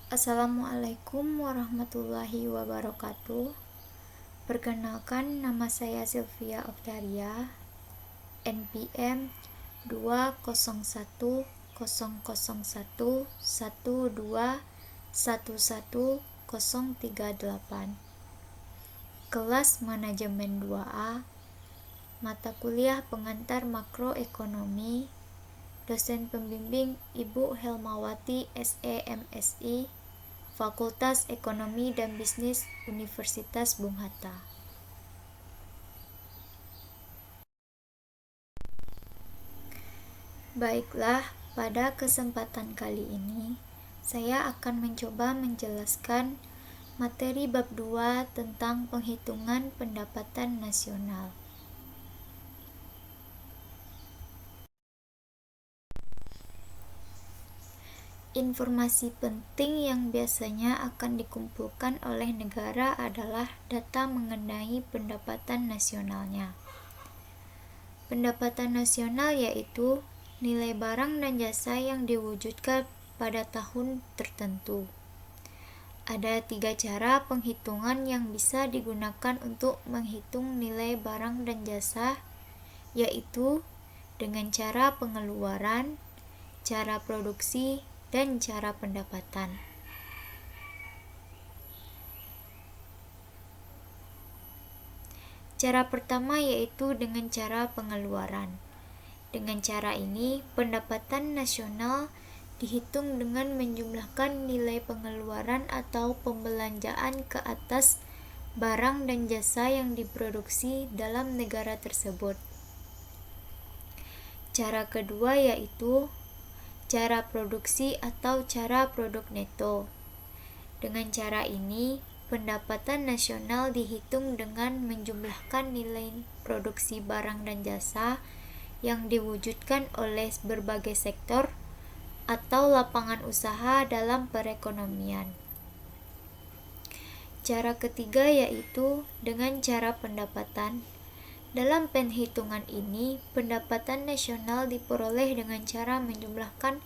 Assalamualaikum warahmatullahi wabarakatuh. Perkenalkan, nama saya Sylvia Oktaria, NPM 20101111138, kelas manajemen 2A, mata kuliah pengantar makroekonomi, dosen pembimbing Ibu Helmawati SE MSI, Fakultas Ekonomi dan Bisnis Universitas Bung Hatta. Baiklah, pada kesempatan kali ini saya akan mencoba menjelaskan materi bab 2 tentang penghitungan pendapatan nasional. Informasi penting yang biasanya akan dikumpulkan oleh negara adalah data mengenai pendapatan nasionalnya. Pendapatan nasional yaitu nilai barang dan jasa yang diwujudkan pada tahun tertentu. Ada 3 cara penghitungan yang bisa digunakan untuk menghitung nilai barang dan jasa, yaitu dengan cara pengeluaran, cara produksi, dan cara pendapatan. Cara pertama yaitu dengan cara pengeluaran. Dengan cara ini, pendapatan nasional dihitung dengan menjumlahkan nilai pengeluaran atau pembelanjaan ke atas barang dan jasa yang diproduksi dalam negara tersebut. Cara kedua yaitu cara produksi atau cara produk neto. Dengan cara ini, pendapatan nasional dihitung dengan menjumlahkan nilai produksi barang dan jasa yang diwujudkan oleh berbagai sektor atau lapangan usaha dalam perekonomian. Cara ketiga yaitu dengan cara pendapatan. Dalam penghitungan ini, pendapatan nasional diperoleh dengan cara menjumlahkan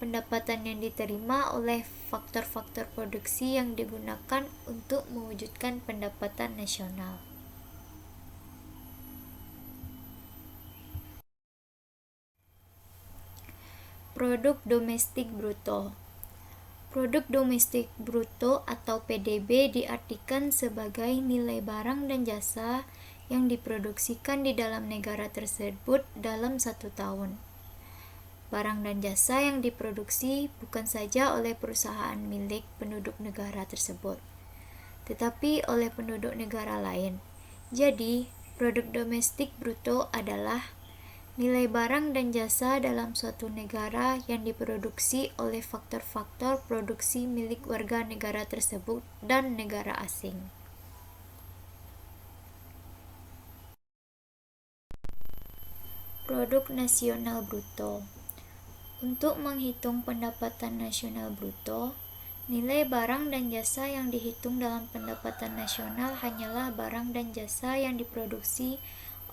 pendapatan yang diterima oleh faktor-faktor produksi yang digunakan untuk mewujudkan pendapatan nasional. Produk domestik bruto. Produk domestik bruto atau PDB diartikan sebagai nilai barang dan jasa yang diproduksikan di dalam negara tersebut dalam 1 tahun. Barang dan jasa yang diproduksi bukan saja oleh perusahaan milik penduduk negara tersebut, tetapi oleh penduduk negara lain. Jadi, produk domestik bruto adalah nilai barang dan jasa dalam suatu negara yang diproduksi oleh faktor-faktor produksi milik warga negara tersebut dan negara asing. Produk nasional bruto. Untuk menghitung pendapatan nasional bruto, nilai barang dan jasa yang dihitung dalam pendapatan nasional hanyalah barang dan jasa yang diproduksi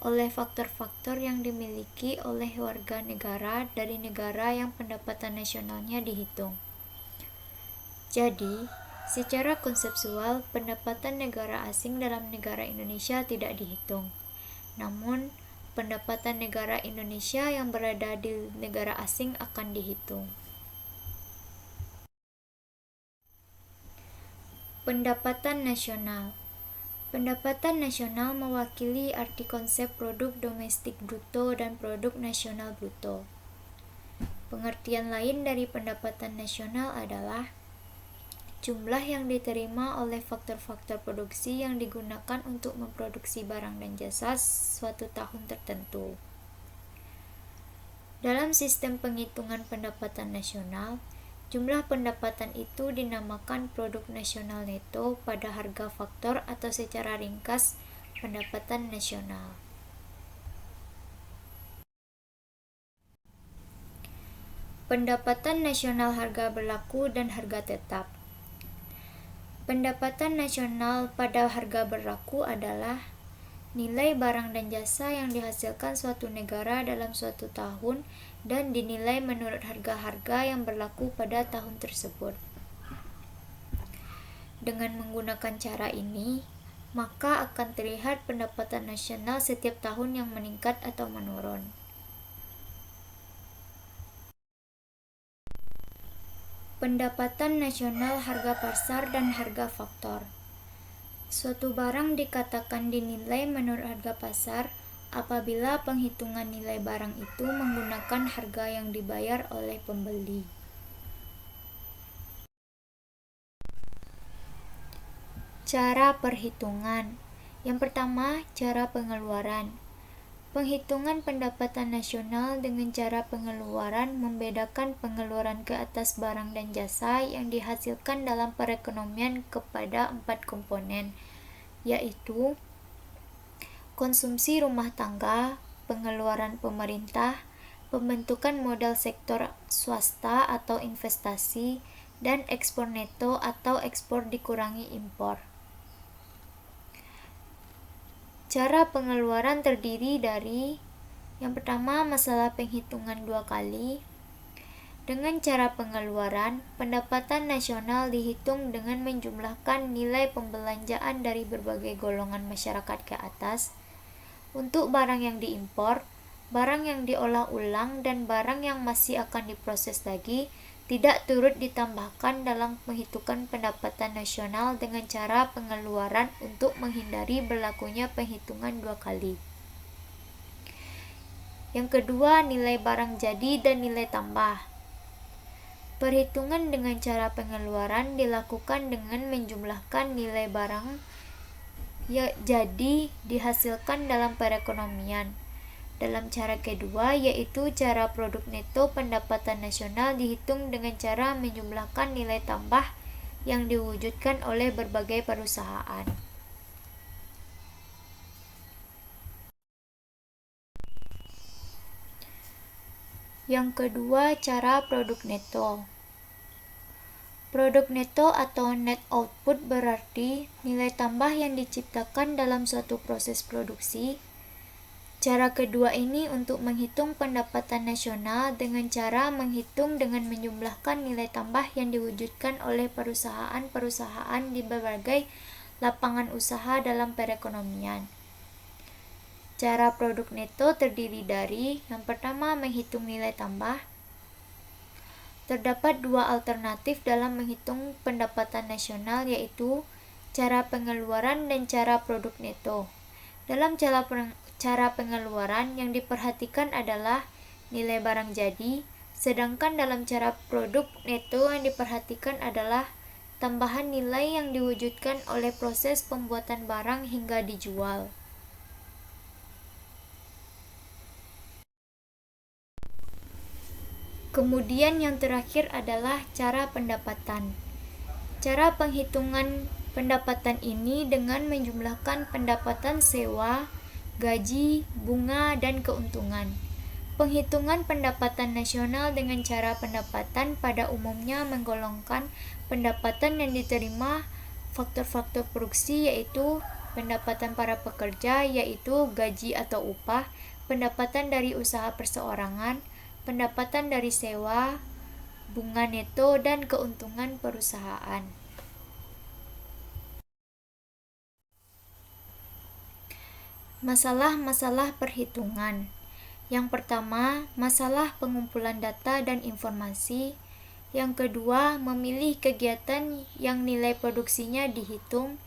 oleh faktor-faktor yang dimiliki oleh warga negara dari negara yang pendapatan nasionalnya dihitung. Jadi, secara konseptual, pendapatan negara asing dalam negara Indonesia tidak dihitung. Namun, pendapatan negara Indonesia yang berada di negara asing akan dihitung. Pendapatan nasional. Pendapatan nasional mewakili arti konsep produk domestik bruto dan produk nasional bruto. Pengertian lain dari pendapatan nasional adalah jumlah yang diterima oleh faktor-faktor produksi yang digunakan untuk memproduksi barang dan jasa suatu tahun tertentu. Dalam sistem penghitungan pendapatan nasional, jumlah pendapatan itu dinamakan produk nasional neto pada harga faktor atau secara ringkas pendapatan nasional. Pendapatan nasional harga berlaku dan harga tetap. Pendapatan nasional pada harga berlaku adalah nilai barang dan jasa yang dihasilkan suatu negara dalam suatu tahun dan dinilai menurut harga-harga yang berlaku pada tahun tersebut. Dengan menggunakan cara ini, maka akan terlihat pendapatan nasional setiap tahun yang meningkat atau menurun. Pendapatan nasional, harga pasar, dan harga faktor. Suatu barang dikatakan dinilai menurut harga pasar apabila penghitungan nilai barang itu menggunakan harga yang dibayar oleh pembeli. Cara perhitungan. Yang pertama, cara pengeluaran. Penghitungan pendapatan nasional dengan cara pengeluaran membedakan pengeluaran ke atas barang dan jasa yang dihasilkan dalam perekonomian kepada 4 komponen, yaitu konsumsi rumah tangga, pengeluaran pemerintah, pembentukan modal sektor swasta atau investasi, dan ekspor neto atau ekspor dikurangi impor. Cara pengeluaran terdiri dari yang pertama, masalah penghitungan 2 kali. Dengan cara pengeluaran, pendapatan nasional dihitung dengan menjumlahkan nilai pembelanjaan dari berbagai golongan masyarakat ke atas. Untuk barang yang diimpor, barang yang diolah ulang, dan barang yang masih akan diproses lagi, tidak turut ditambahkan dalam penghitungan pendapatan nasional dengan cara pengeluaran untuk menghindari berlakunya penghitungan 2 kali. Yang kedua, nilai barang jadi dan nilai tambah. Perhitungan dengan cara pengeluaran dilakukan dengan menjumlahkan nilai barang jadi dihasilkan dalam perekonomian. Dalam cara kedua, yaitu cara produk neto pendapatan nasional dihitung dengan cara menjumlahkan nilai tambah yang diwujudkan oleh berbagai perusahaan. Yang kedua, cara produk neto. Produk neto atau net output berarti nilai tambah yang diciptakan dalam suatu proses produksi. Cara kedua ini untuk menghitung pendapatan nasional dengan cara menghitung dengan menjumlahkan nilai tambah yang diwujudkan oleh perusahaan-perusahaan di berbagai lapangan usaha dalam perekonomian. Cara produk neto terdiri dari yang pertama, menghitung nilai tambah. Terdapat 2 alternatif dalam menghitung pendapatan nasional, yaitu cara pengeluaran dan cara produk neto. Dalam cara pengeluaran yang diperhatikan adalah nilai barang jadi, sedangkan dalam cara produk neto yang diperhatikan adalah tambahan nilai yang diwujudkan oleh proses pembuatan barang hingga dijual. Kemudian yang terakhir adalah cara pendapatan. Cara penghitungan pendapatan ini dengan menjumlahkan pendapatan sewa, gaji, bunga, dan keuntungan. Penghitungan pendapatan nasional dengan cara pendapatan pada umumnya menggolongkan pendapatan yang diterima faktor-faktor produksi, yaitu pendapatan para pekerja, yaitu gaji atau upah, pendapatan dari usaha perseorangan, pendapatan dari sewa, bunga neto, dan keuntungan perusahaan. Masalah-masalah perhitungan. Yang pertama, masalah pengumpulan data dan informasi. Yang kedua, memilih kegiatan yang nilai produksinya dihitung.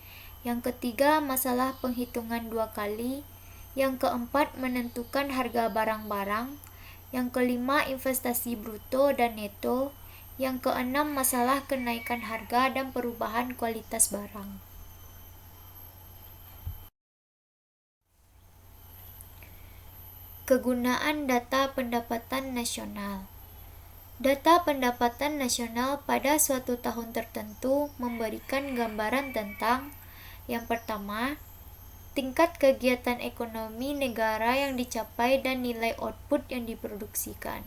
Yang ketiga, masalah penghitungan 2 kali. Yang keempat, menentukan harga barang-barang. Yang kelima, investasi bruto dan neto. Yang keenam, masalah kenaikan harga dan perubahan kualitas barang. Kegunaan data pendapatan nasional. Data pendapatan nasional pada suatu tahun tertentu memberikan gambaran tentang yang pertama, tingkat kegiatan ekonomi negara yang dicapai dan nilai output yang diproduksikan.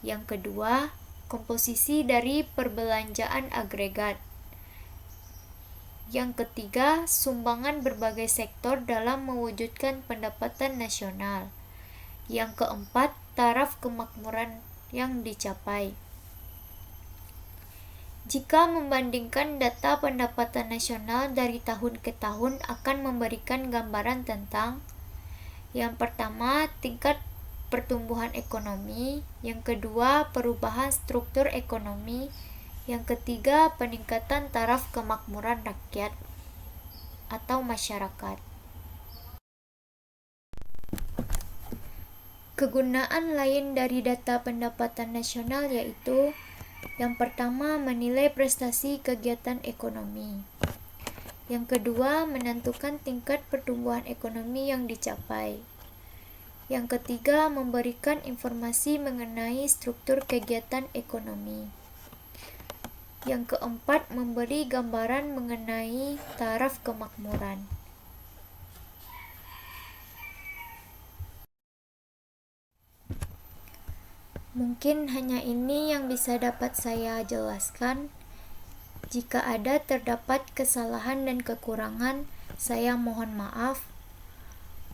Yang kedua, komposisi dari perbelanjaan agregat. Yang ketiga, sumbangan berbagai sektor dalam mewujudkan pendapatan nasional. Yang keempat, taraf kemakmuran yang dicapai. Jika membandingkan data pendapatan nasional dari tahun ke tahun akan memberikan gambaran tentang yang pertama, tingkat pertumbuhan ekonomi, yang kedua, perubahan struktur ekonomi, yang ketiga, peningkatan taraf kemakmuran rakyat atau masyarakat. Kegunaan lain dari data pendapatan nasional yaitu yang pertama, menilai prestasi kegiatan ekonomi. Yang kedua, menentukan tingkat pertumbuhan ekonomi yang dicapai. Yang ketiga, memberikan informasi mengenai struktur kegiatan ekonomi. Yang keempat, memberi gambaran mengenai taraf kemakmuran. Mungkin hanya ini yang bisa dapat saya jelaskan. Jika ada terdapat kesalahan dan kekurangan, saya mohon maaf.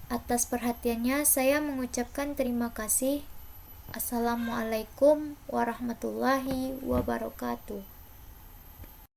Atas perhatiannya, saya mengucapkan terima kasih. Assalamualaikum warahmatullahi wabarakatuh.